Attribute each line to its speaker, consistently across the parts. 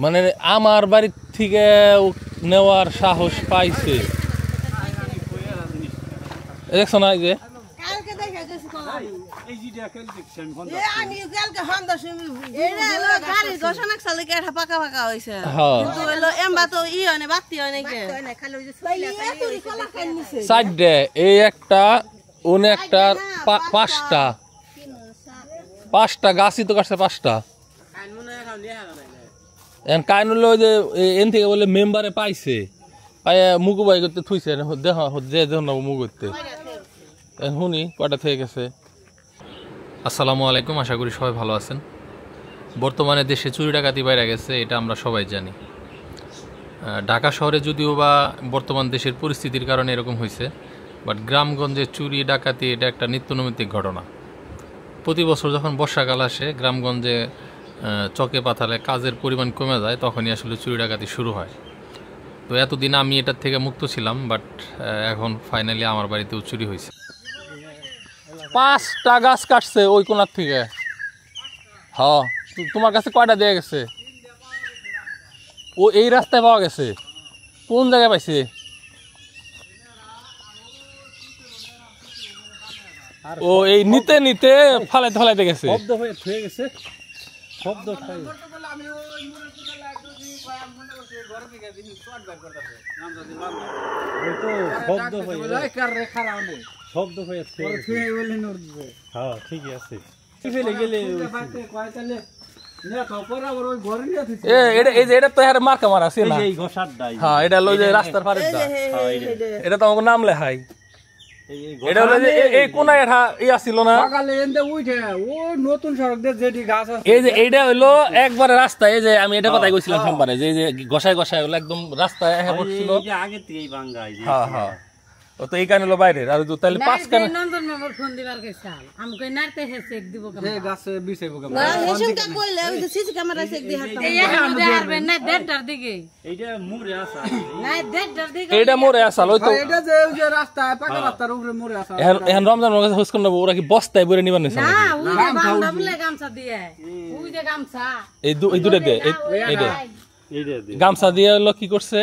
Speaker 1: মানে আমার বাড়ি থেকে নেওয়ার সাহস পাইছে। দেখছো না এই যে এই একটা ওনে একটা পাঁচটা গাছই তো কাটছে, পাঁচটা কাইন হলো যে এন থেকে বলে মেম্বারে পাইছে, পাই মুগু বাই করতে থুইছে, দেখ যে মুগ করতে শুনি কয়টা থেকে গেছে। আসসালামু আলাইকুম, আশা করি সবাই ভালো আছেন। বর্তমানে দেশে চুরি ডাকাতি বাইরে গেছে, এটা আমরা সবাই জানি। ঢাকা শহরে যদিও বা বর্তমান দেশের পরিস্থিতির কারণে এরকম হয়েছে, বাট গ্রামগঞ্জে চুরি ডাকাতি এটা একটা নিত্যনৈমিত্তিক ঘটনা। প্রতি বছর যখন বর্ষাকাল আসে গ্রামগঞ্জে চকে পাথালে কাজের পরিমাণ কমে যায়, তখনই আসলে চুরি ডাকাতি শুরু হয়। তো এতদিন আমি এটার থেকে মুক্ত ছিলাম, বাট এখন ফাইনালি আমার বাড়িতেও চুরি হয়েছে। 5টা গাছ কাটছে ওই কোনার থেকে। হ্যাঁ, তোমার কাছে কয়টা দেয়া গেছে? ও এই রাস্তায় পাওয়া গেছে, কোন জায়গায় পাইছে? ও এই নিতে নিতে ফালাইতে ফালাইতে গেছে, শব্দ হয়ে থুয়ে গেছে, শব্দ খাই। হ্যাঁ ঠিকই আছে। এটা তো মার্কা মারা আছে না, হ্যাঁ এটা হলো যে রাস্তার পারে, এটা তো আমার নাম লেখাই। এটা হলো যে এই কোনায় ছিল না, এই যে এইটা হইলো একবারে রাস্তা। এই যে আমি এটা কথাই কইছিলাম সোমবারে, যে ঘষায় ঘষায় হলো একদম রাস্তায় পড়ছিল। হ্যাঁ হ্যাঁ, ও তো এই কান হলো বাইরে। আর তাহলে 5 কান নন্দন মেম্বার ফোন দিবার কইছাল, আমি কই নারতে হেসে দিব কেমন, এই গাছে বিছাইবো কেমন, না হেসুম কা কইলে ওই যে সিসি ক্যামেরা চেক দি হাত, এই আমাদের আরবে না দেড়টার দিকে, এইটা মোরে আসা না দেড়টার দিকে, এইটা মোরে আসা ওই তো, এটা যে ওই যে রাস্তায় পাকা রাস্তার উপরে মোরে আসা। এখন রমজান ওর কাছে হোস কোন ওরা কি বস্তায় ভরে নিবার নিছে না, ওই যে বান্দা বলে গামছা দিয়ে, ওই যে গামছা এই দুইটা দে, এইটা গামছা দিয়ে হলো কি করছে,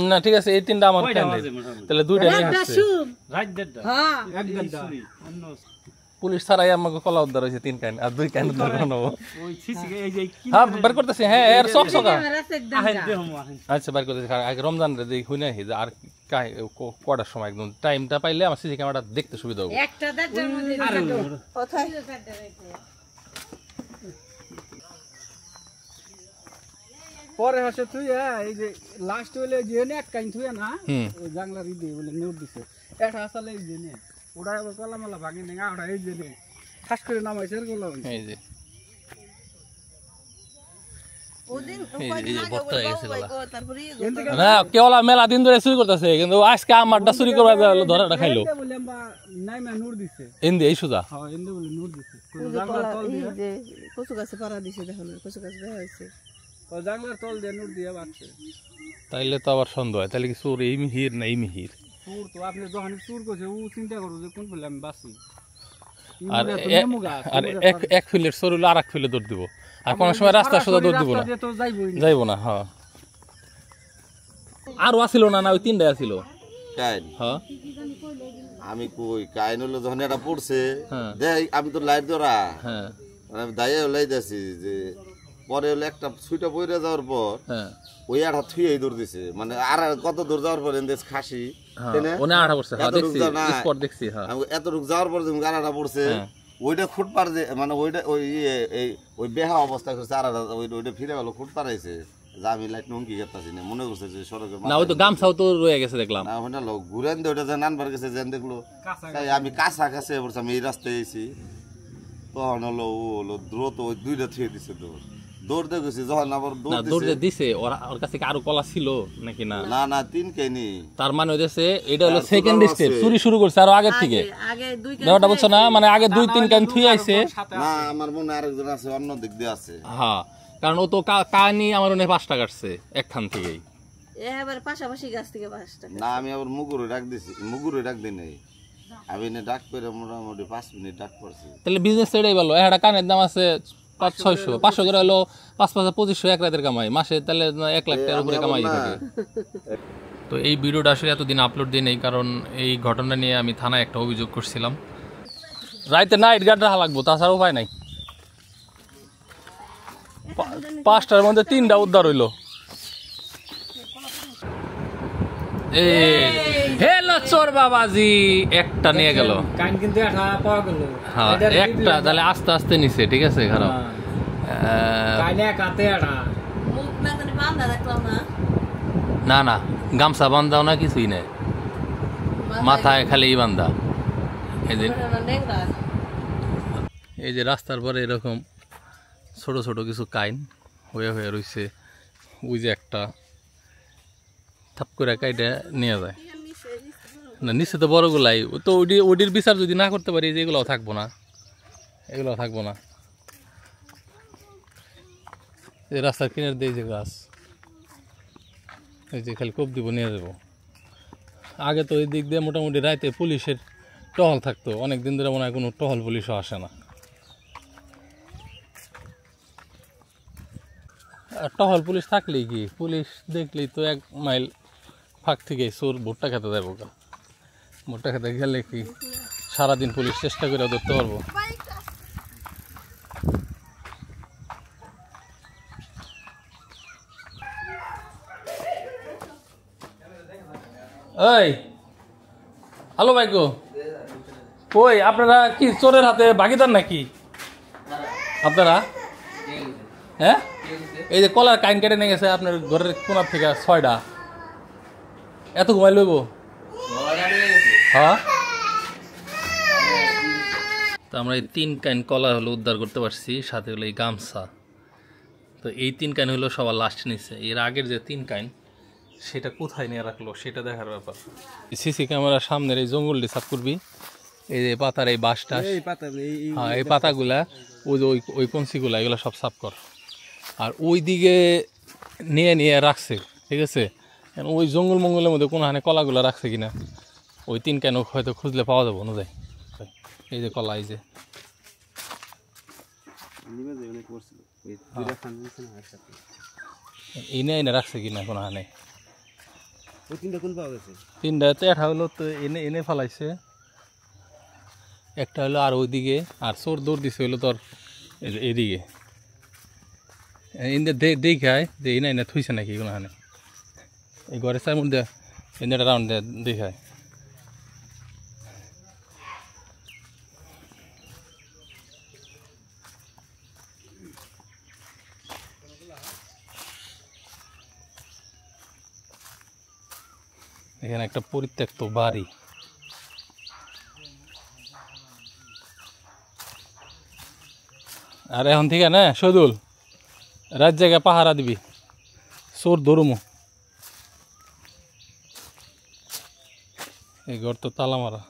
Speaker 1: না ঠিক আছে এই 3টা আমার, তাহলে 2টা পুলিশ ছাড়াই আমাকে কলা উদ্ধার হয়েছে 3 কান, আর 2 কান উদ্ধার করানো। হ্যাঁ বের করতেছি, হ্যাঁ এর সব সকা। আচ্ছা বের করতেছি, আগে রমজান রে দেখি না আর কটার সময় একদম টাইমটা পাইলে আমার সিসি ক্যামেরাটা দেখতে সুবিধা হবে। পরে হাসে তুই এই যে লাস্ট হইলে যে এক কাইন তুই না ওই জাংলা রি দিয়ে বলে নোট দিছে, এটা আসলে এই যে নে ওটা আবার কলামালা ভাঙি নেগা, ওটা এই যে নে খাস করে নামাইছে এর গোলা এই যে মেলা দিন ধরে চুরি করতেছে, কিন্তু আজকে আমারটা চুরি করবা ধরাটা খাইলো এন্দি এই সোজা তাইলে তো আবার সন্দেহ হয়, তাহলে কি চোর এই মিহির না এই মিহির? আপনি যখন চুর করছে ও চিন্তা করবো যে কোন ফেলে আমি বাঁচি, আর এক ফিলের চোর হলে আর এক ফিলে দৌড় দিব, আর কোন সময় রাস্তা সোজা দৌড় দিব না, যাইবো না। হ্যাঁ আরো আসিল না, না ওই 3টাই আসিল কাইন। হ্যাঁ
Speaker 2: আমি কই কাইন হলো যখন এটা পড়ছে দেখ, আমি তো লাইট ধরা, হ্যাঁ আমি দাইয়া লাই যাচ্ছি যে পরে হলো একটা ছুইটা পড়ে যাওয়ার পর ওই আড়া থুয়েই দৌড় দিছে, মানে আর কত দূর যাওয়ার পর এনদেশ খাসি এত রুক যাওয়ার পর তুমি গাড়াটা পড়ছে, ওইটা খুঁট পার যে মানে ওইটা ওই ওই বেহা অবস্থা করছে, আর ওইটা ফিরে গেল খুঁট পারাইছে, আমি লাইট নুঙ্কি গেতাছি না, মনে করছে যে সড়কে না ওই তো গামছাও তো রয়ে গেছে দেখলাম না, ওইটা লোক ঘুরেন দিয়ে ওইটা যে নানবার গেছে যেন দেখলো, তাই আমি কাছা কাছে পড়ছে, আমি এই রাস্তায় এসেছি, তখন হলো ও হলো দ্রুত ওই 2টা থুয়ে দিছে দৌড় দেখেছি, যখন আবার দৌড় দিছে ওর কাছে কি আরো কলা ছিল নাকি? না না না 3 কেনি, তার মানে হইছে এটা হলো সেকেন্ড স্টেপ, চুরি শুরু করছে আরো আগের থেকে, আগে 2 কেন ওটা বুঝছ না, মানে আগে 2-3 কেন থুই আইছে না, আমার মনে আরেকজন আছে অন্য দিক দিয়ে আছে। হ্যাঁ কারণ ও তো কানি আমার মনে 5টা কাটছে একখান থেকেই, এবারে পাশাপাশি গাছ থেকে 5টা না, আমি আবার মুগুরে রাখ দিছি, মুগুরে রাখ দেই নাই আমি এনে ডাক করে মোটামুটি 5 মিনিট ডাক করছি।
Speaker 1: তাহলে বিজনেস এটাই ভালো। একটা কানের দাম আছে 500-600, 500 করে হলো 5-5-2500 এক রাতের কামাই মাসে, তাহলে 1 লাখ টাকার উপরে কামাই থাকে। তো এই ভিডিওটা আসলে এতদিন আপলোড দিই নেই, কারণ এই ঘটনা নিয়ে আমি থানায় একটা অভিযোগ করছিলাম। রাইতে নাইট গার্ড রাখা লাগবো, তাছাড়া উপায় নাই। 5টার মধ্যে 3টা উদ্ধার হইলো। হেলো চোর বাবাজি, একটা নিয়ে গেল। হ্যাঁ একটা, তাহলে আস্তে আস্তে নিছে, ঠিক আছে খারাপ। না না গামছা বান্ধাও না, কিছুই নেই, মাথায় খালি বান্ধা। এই যে রাস্তার পরে এরকম ছোট ছোট কিছু কাইন হয়ে হয়ে রয়েছে। ওই যে একটা থাপ করে কাইটা নিয়ে যায় না, নিচে তো বড়গুলাই। তো ওটির বিচার যদি না করতে পারি, যে এগুলোও থাকবো না, এগুলোও থাকবো না। এই রাস্তার কিনার দিয়ে যে গাছ, এই যে খালি কোপ দিব নিয়ে যাবো। আগে তো এই দিক দিয়ে মোটামুটি রাইতে পুলিশের টহল থাকতো, অনেক দিন ধরে মনে হয় কোনো টহল পুলিশও আসে না। টহল পুলিশ থাকলেই কি, পুলিশ দেখলেই তো 1 মাইল ফাঁক থেকে চোর ভুট্টা খেতে যাবো। ভুট্টা খেতে গেলে কি সারাদিন পুলিশ চেষ্টা করে ধরতে পারবো? এই হ্যালো ভাইগো, কই আপনারা কি চোরের হাতে ভাগিদার নাকি আপনারা? হ্যাঁ, এই যে কলার কাইন কেটে নিয়ে গেছে আপনার ঘরের কোনার থেকে 6টা। এত ঘুমাই লইব? হ্যাঁ, তো আমরা এই 3 কাইন কলা হলো উদ্ধার করতে পারছি, সাথে হলো এই গামছা। তো এই 3 কাইন হলো সবার লাস্ট নিচ্ছে। এর আগের যে 3 কাইন সেটা কোথায় নিয়ে রাখলো সেটা দেখার ব্যাপার। সিসি ক্যামেরার সামনের এই জঙ্গলটি সাফ করবি, এই যে পাতার এই বাঁশটা, হ্যাঁ এই পাতাগুলা, ওই কঞ্চিগুলা, এগুলো সব সাফ কর। আর ওই দিকে নিয়ে নিয়ে রাখছে, ঠিক আছে। ওই জঙ্গল মঙ্গলের মধ্যে কোনোখানে কলাগুলো রাখছে কিনা, ওই 3 কাইন হয়তো খুঁজলে পাওয়া যাবো অনুযায়ী। এই যে কলা, এই যে এনে এনে রাখছে কিনা কোনোখানে। 3টাতে একটা হলো তো এনে এনে ফেলাইছে, একটা হলো আর ওইদিকে, আর চোর দৌড় দিছে হইলো তোর এদিকে। দেখায় যে এনে এনে থুইছে নাকি কোনোখানে, এই ঘরের চার মধ্যে এনে একটা রাউন্ড দেখায়। এখানে একটা পরিত্যক্ত বাড়ি। আর এখন থেকে না শহীদুল, রাত জায়গায় পাহারা দিবি, চোর ধরুমো। এই ঘর তো তালা মারা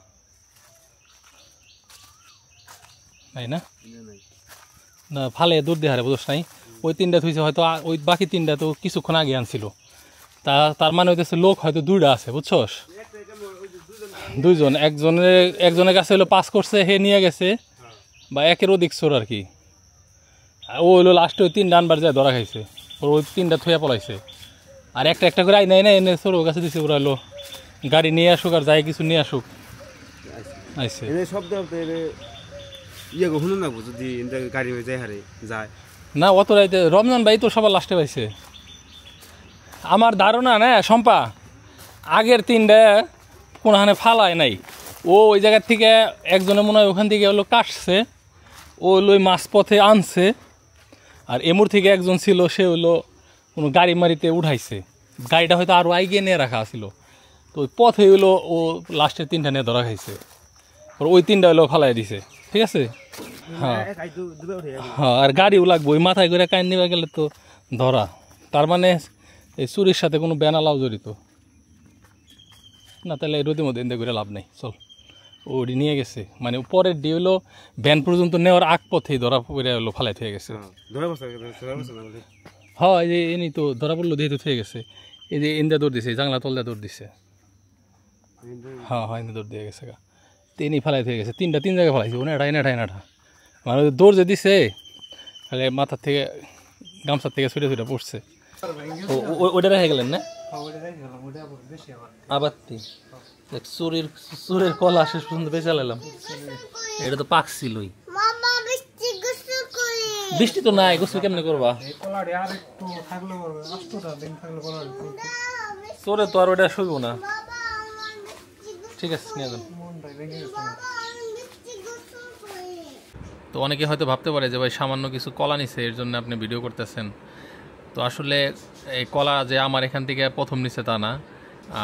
Speaker 1: নাই না, না ফালে দূর দিয়ে হারে বুঝছ নাই। ওই 3টা থুইছে হয়তো, ওই বাকি 3টা তো কিছুক্ষণ আগে আনছিল। তার মানে হইতেছে লোক হয়তো 2টা আছে, বুঝছস? 2জন, একজনের কাছে হলো 5 করছে, হে নিয়ে গেছে, বা 1-এর অধিক চোর আর কি। ও হইলো লাস্টে ওই 3টা আনবার যায় ধরা খাইছে, ওই 3টা থুয়া পলাইছে। আর একটা একটা করে আই নাই এনে চোর কাছে দিছে, ওরা হলো গাড়ি নিয়ে আসুক আর যাই কিছু নিয়ে আসুক আইছে। না অত রাইতে রমজান ভাই তো সবার লাস্টে পাইছে আমার ধারণা। না শম্পা, আগের 3টা কোনখানে ফালায় নাই, ও ওই জায়গার থেকে একজনে মনে হয় ওখান থেকে হলো কাটছে, ও হলো ওই মাঝপথে আনছে। আর এমুর থেকে একজন ছিল, সে হলো কোনো গাড়ি মারিতে উঠাইছে, গাড়িটা হয়তো আরও আইগিয়ে নিয়ে রাখা ছিল। তো ওই পথে হইলো ও লাস্টের 3টা নিয়ে ধরা খাইছে, ওই 3টা হলো ফালাই দিছে, ঠিক আছে। হ্যাঁ হ্যাঁ, আর গাড়িও লাগবো, ওই মাথায় করে কাইন নিয়ে গেলে তো ধরা। তার মানে এই চুরির সাথে কোনো বেনালাও জড়িত না, তাহলে এই রোদের মধ্যে এনতে করে লাভ নেই। চল, ওটি নিয়ে গেছে, মানে পরের ডি হলো ভ্যান পর্যন্ত নেওয়ার আগ পথেই ধরা পড়ে হলো ফালাই থেকে গেছে। হ্যাঁ, এই যে এনি তো ধরা পড়লো, দিয়ে তো থেকে গেছে। এই যে ইন্দা দৌড় দিছে, জাংলা তলদা দৌড় দিছে। হ্যাঁ হ্যাঁ, ইন্দা দৌড় দিয়ে গেছে। তিনি ফেলাই হয়ে গেছে, তিন জায়গায় ফেলাইছে, এনাটা এনাটা মানে দৌড় যে দিছে খালি মাথার থেকে গামছার থেকে ছুটে ছুটে পড়ছে। ওইটা রেখে গেলেন না আবার চোরের কলা শেষ পর্যন্ত বেঁচে লাইলাম। এটা তো পাকছিলই, বৃষ্টি তো নাই, গোসল কেমনে করবা? চোরে তো আর ওটা শুইব না। ঠিক আছে নিয়ে যান। তো অনেকে হয়তো ভাবতে পারে যে ভাই সামান্য কিছু কলা নিছে এর জন্য আপনি ভিডিও করতেছেন। তো আসলে এই কলা যে আমার এখান থেকে প্রথম নিছে তা না,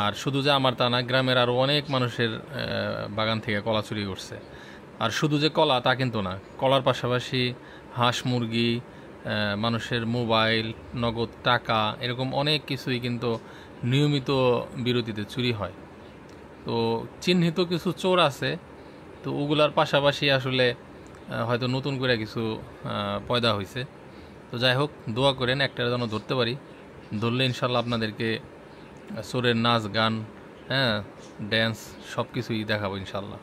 Speaker 1: আর শুধু যে আমার তা না, গ্রামের আরও অনেক মানুষের বাগান থেকে কলা চুরি করছে। আর শুধু যে কলা তা কিন্তু না, কলার পাশাপাশি হাঁস মুরগি, মানুষের মোবাইল, নগদ টাকা, এরকম অনেক কিছুই কিন্তু নিয়মিত বিরতিতে চুরি হয়। তো চিহ্নিত কিছু চোর আছে, তো ওগুলার পাশাপাশি আসলে হয়তো নতুন করে কিছু পয়দা হয়েছে। তো যাই হোক, দোয়া করেন একটা যেন ধরতে পারি, ধরলে ইনশাল্লাহ আপনাদেরকে চোরের নাচ গান, হ্যাঁ, ড্যান্স সব কিছুই দেখাবো ইনশাল্লাহ।